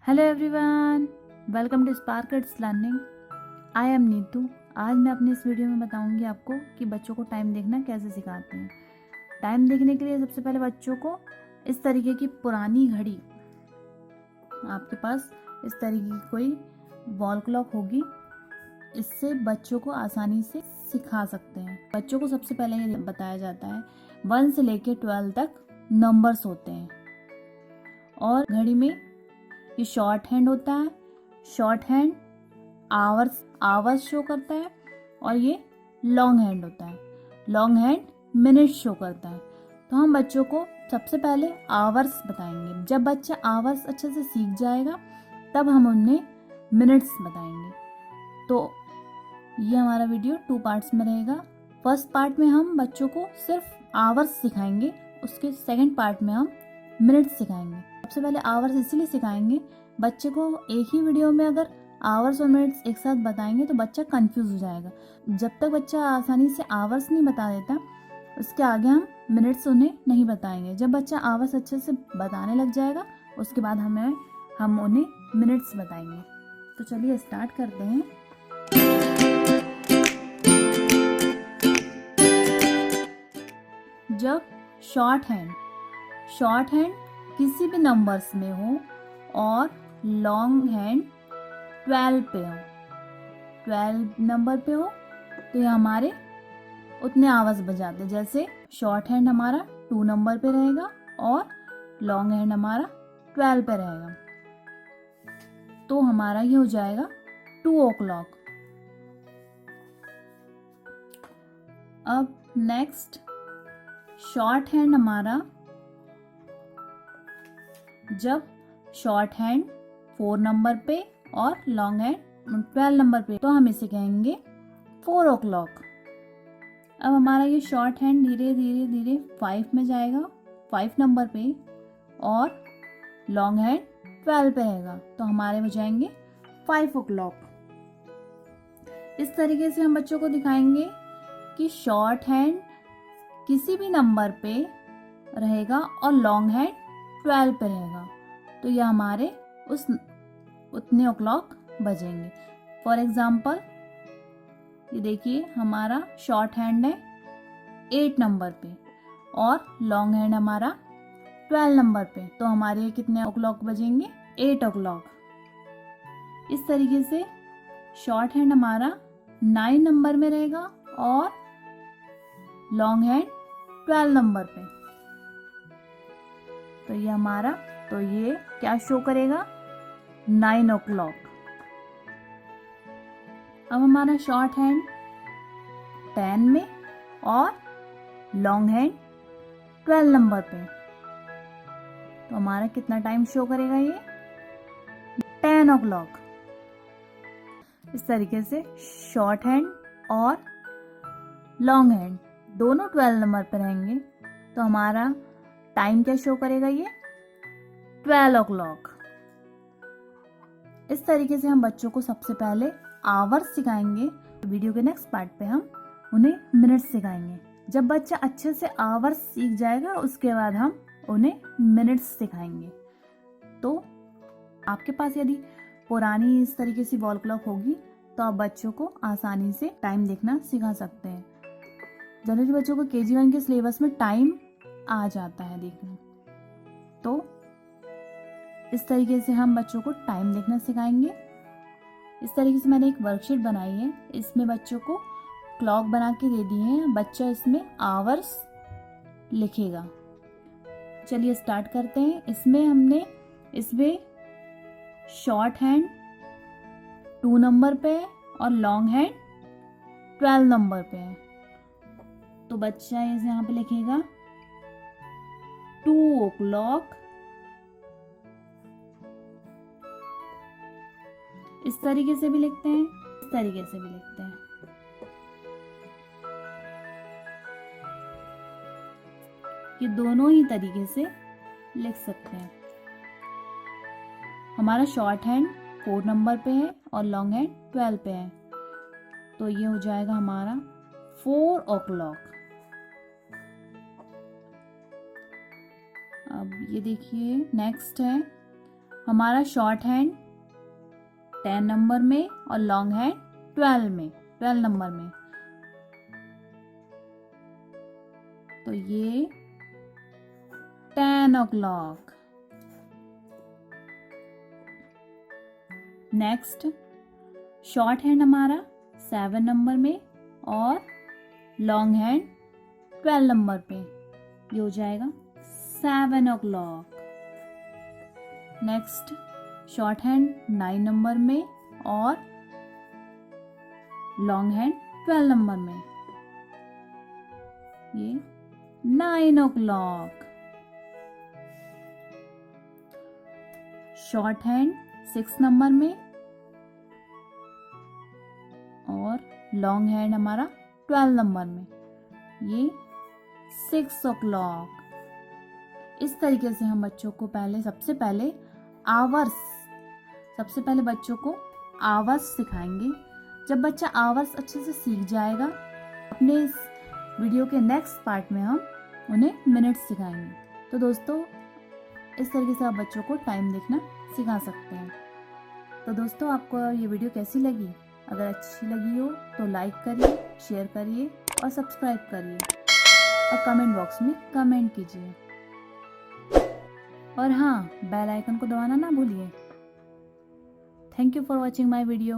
Hello everyone, welcome to spark kids learning. I am Neetu. आज मैं अपनी इस वीडियो में बताऊंगी आपको कि बच्चों को टाइम देखना कैसे सिखाते हैं। टाइम देखने के लिए सबसे पहले बच्चों को इस तरीके की पुरानी घड़ी, आपके पास इस तरीके की कोई वॉल क्लॉक होगी, इससे बच्चों को आसानी से सिखा सकते हैं। बच्चों को सबसे पहले ये बताया जाता है 1 से लेके 12 तक नंबर्स होते हैं और घड़ी में ये शॉर्ट हैंड होता है। शॉर्ट हैंड आवर्स शो करता है और ये लॉन्ग हैंड होता है। लॉन्ग हैंड मिनट शो करता है। तो हम बच्चों को सबसे पहले आवर्स बताएंगे। जब बच्चा आवर्स अच्छे से सीख जाएगा तब हम उन्हें मिनट्स बताएंगे। तो ये हमारा वीडियो 2 पार्ट्स में रहेगा। फर्स्ट पार्ट में हम बच्चों को सिर्फ आवर्स सिखाएंगे, उसके सेकंड पार्ट में हम मिनट्स सिखाएंगे। सबसे पहले आवर्स इसीलिए सिखाएंगे, बच्चे को एक ही वीडियो में अगर आवर्स और मिनट्स एक साथ बताएंगे तो बच्चा कंफ्यूज हो जाएगा। जब तक बच्चा आसानी से आवर्स नहीं बता देता, उसके आगे हम मिनट्स उन्हें नहीं बताएंगे। जब बच्चा आवर्स अच्छे से बताने लग जाएगा, उसके बाद हम उन्हें मिनट्स बताएंगे। तो चलिए स्टार्ट करते हैं। जब शॉर्ट हैंड किसी भी नंबर्स में हो और लॉन्ग हैंड 12 पे हो, 12 नंबर पे हो, तो ये हमारे उतने आवाज बजाते हैं। जैसे शॉर्ट हैंड हमारा 2 नंबर पे रहेगा और लॉन्ग हैंड हमारा 12 पे रहेगा, तो हमारा ये हो जाएगा 2 o'clock। अब नेक्स्ट शॉर्ट हैंड हमारा, जब शॉर्ट हैंड 4 नंबर पे और लॉन्ग हैंड 12 नंबर पे, तो हम इसे कहेंगे 4 o'clock। अब हमारा ये शॉर्ट हैंड धीरे धीरे 5 में जाएगा, 5 नंबर पे, और लॉन्ग हैंड 12 पे रहेगा, तो हमारे हो जाएंगे 5 o'clock। इस तरीके से हम बच्चों को दिखाएंगे कि शॉर्ट हैंड किसी भी नंबर पे रहेगा और लॉन्ग हैंड 12 पे रहेगा, तो यह हमारे उतने o'clock बजेंगे। फॉर एग्जाम्पल ये देखिए, हमारा शॉर्ट हैंड है 8 नंबर पे और लॉन्ग हैंड हमारा 12 नंबर पे, तो हमारे कितने o'clock बजेंगे? 8 o'clock। इस तरीके से शॉर्ट हैंड हमारा 9 नंबर में रहेगा और लॉन्ग हैंड 12 नंबर पे, तो ये क्या शो करेगा? 9 o'clock। अब हमारा शॉर्ट हैंड 10 में और लॉन्ग हैंड 12 नंबर पे, तो हमारा कितना टाइम शो करेगा? ये 10 o'clock। इस तरीके से शॉर्ट हैंड और लॉन्ग हैंड दोनों 12 नंबर पर रहेंगे, तो हमारा टाइम क्या शो करेगा? ये 12 o'clock। इस तरीके से हम बच्चों को सबसे पहले आवर्स सिखाएंगे। वीडियो के नेक्स्ट पार्ट पे हम उन्हें मिनट्स सिखाएंगे। जब बच्चा अच्छे से आवर्स सीख जाएगा, उसके बाद हम उन्हें मिनट्स सिखाएंगे। तो आपके पास यदि पुरानी इस तरीके से वॉल क्लॉक होगी, तो आप बच्चों को आसानी से टाइम देखना सिखा सकते हैं। जनरली बच्चों को KG 1 के सिलेबस में टाइम आ जाता है देखना, तो इस तरीके से हम बच्चों को टाइम देखना सिखाएंगे। इस तरीके से मैंने एक वर्कशीट बनाई है, इसमें बच्चों को क्लॉक बना के दे दी है, बच्चा इसमें आवर्स लिखेगा। चलिए स्टार्ट करते हैं। इसमें शॉर्ट हैंड 2 नंबर पे है और लॉन्ग हैंड 12 नंबर पे है, तो बच्चा इसे यहाँ पे लिखेगा 2 o'clock। इस तरीके से भी लिखते हैं, इस तरीके से भी लिखते हैं। ये दोनों ही तरीके से लिख सकते हैं। हमारा शॉर्ट हैंड 4 नंबर पे है और लॉन्ग हैंड 12 पे है, तो ये हो जाएगा हमारा 4 o'clock। अब ये देखिए, नेक्स्ट है हमारा शॉर्ट हैंड 10 नंबर में और लॉन्ग हैंड 12 नंबर में। तो ये 10 o'clock। नेक्स्ट शॉर्ट हैंड हमारा 7 नंबर में और लॉन्ग हैंड 12 नंबर पे, ये हो जाएगा 7 o'clock। Next short hand 9 number में और लॉन्ग हैंड 12 नंबर में, ये 9 o'clock। शॉर्ट हैंड 6 नंबर में और लॉन्ग हैंड हमारा 12 नंबर में, ये 6 o'clock। इस तरीके से हम बच्चों को सबसे पहले बच्चों को आवर्स सिखाएंगे। जब बच्चा आवर्स अच्छे से सीख जाएगा, अपने इस वीडियो के नेक्स्ट पार्ट में हम उन्हें मिनट्स सिखाएंगे। तो दोस्तों, इस तरीके से आप बच्चों को टाइम देखना सिखा सकते हैं। तो दोस्तों, आपको ये वीडियो कैसी लगी? अगर अच्छी लगी हो तो लाइक करिए, शेयर करिए और सब्सक्राइब करिए और कमेंट बॉक्स में कमेंट कीजिए। और हाँ, बेल आइकन को दबाना ना भूलिए। Thank you for watching my video.